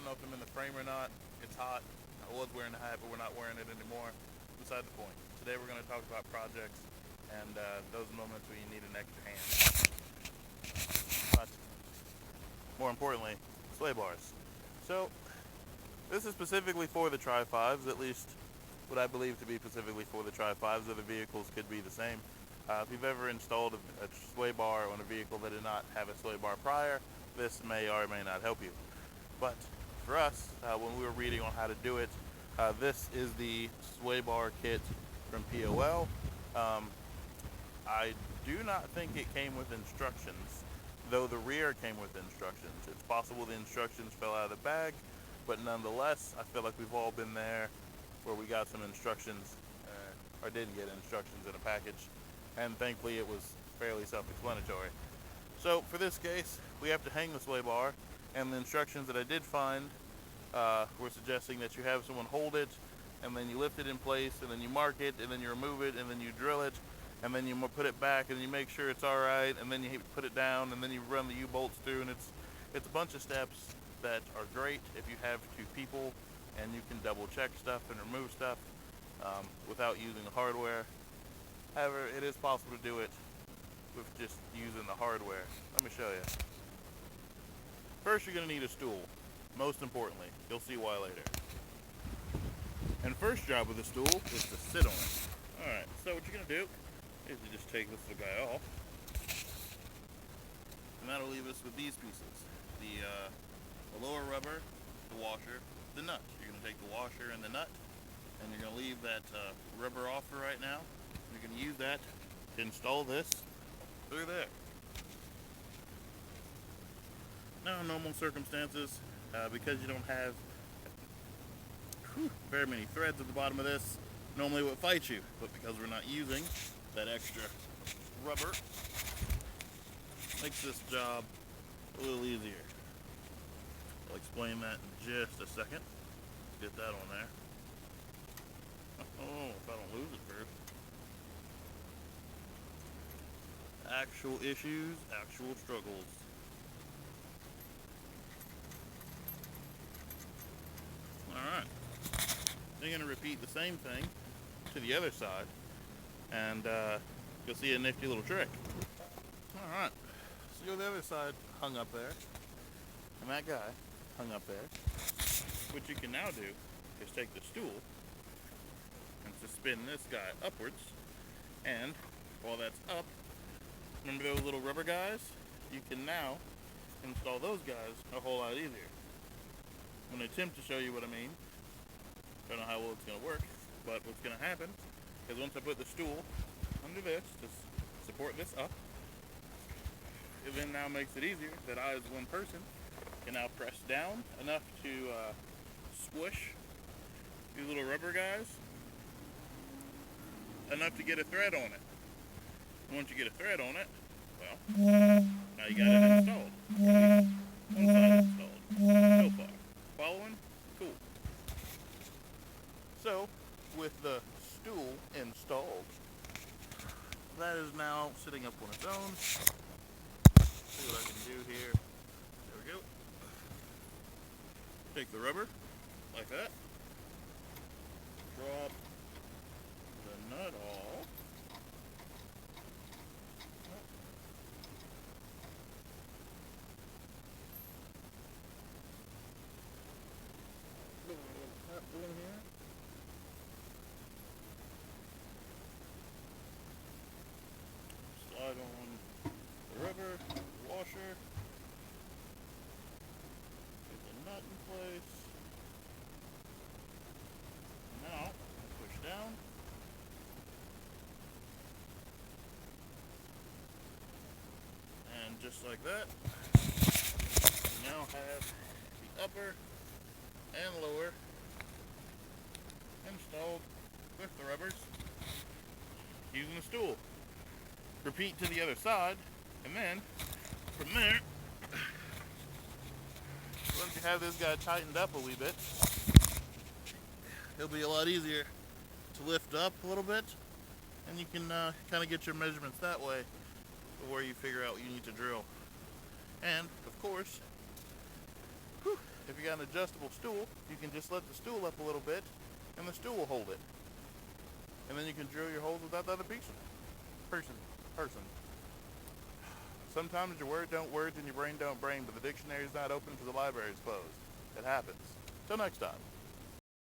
know if I'm in the frame or not. It's hot. I was wearing a hat, but we're not wearing it anymore. Beside the point. Today we're going to talk about projects and those moments where you need an extra hand. But more importantly, sway bars. So this is specifically for the tri5s, at least what I believe to be specifically for the tri5s. Other vehicles could be the same. If you've ever installed a sway bar on a vehicle that did not have a sway bar prior, this may or may not help you. But for us, when we were reading on how to do it, this is the sway bar kit from POL. I do not think it came with instructions, though the rear came with instructions. It's possible the instructions fell out of the bag, but nonetheless, I feel like we've all been there where we got some instructions, or didn't get instructions in a package, and thankfully it was fairly self-explanatory. So for this case, we have to hang the sway bar, and the instructions that I did find were suggesting that you have someone hold it, and then you lift it in place, and then you mark it, and then you remove it, and then you drill it, and then you put it back, and you make sure it's all right, and then you put it down, and then you run the U-bolts through, and it's a bunch of steps that are great if you have two people, and you can double check stuff and remove stuff without using the hardware. However, it is possible to do it with just using the hardware. Let me show you. First, you're going to need a stool. Most importantly, you'll see why later. And first job of the stool is to sit on it. Alright, so what you're going to do is you just take this little guy off. And that'll leave us with these pieces. The lower rubber, the washer, the nut. You're going to take the washer and the nut, and you're going to leave that rubber off for right now. You're going to use that to install this through there. Now, in normal circumstances, because you don't have very many threads at the bottom of this, normally it would fight you. But because we're not using that extra rubber, makes this job a little easier. I'll explain that in just a second. Get that on there. Oh, if I don't lose it first. Actual issues, actual struggles. Alright. Then you're going to repeat the same thing to the other side. And you'll see a nifty little trick. Alright. So you go to the other side, hung up there. And that guy hung up there. What you can now do is take the stool and to spin this guy upwards. And while that's up, remember those little rubber guys? You can now install those guys a whole lot easier. I'm going to attempt to show you what I mean. Don't know how well it's going to work, but what's going to happen is once I put the stool under this to support this up, it then now makes it easier that I, as one person, can now press down enough to squish these little rubber guys enough to get a thread on it. And once you get a thread on it, well, now you got it installed. At least one side installed so far. Following? Cool. So, with the stool installed, that is now sitting up on its own. See what I can do here. There we go. Take the rubber, like that. Drop the nut off. In here. Slide on the rubber, the washer, get the nut in place. Now, push down. And just like that, we now have the upper and lower installed with the rubbers using the stool. Repeat to the other side, and then from there, once you have this guy tightened up a wee bit, it'll be a lot easier to lift up a little bit, and you can kind of get your measurements that way before you figure out what you need to drill. And of course, if you got an adjustable stool, you can just let the stool up a little bit, and the stool will hold it. And then you can drill your holes without the other person. Sometimes your words and your brain don't brain, but the dictionary's not open because the library's closed. It happens. Till next time.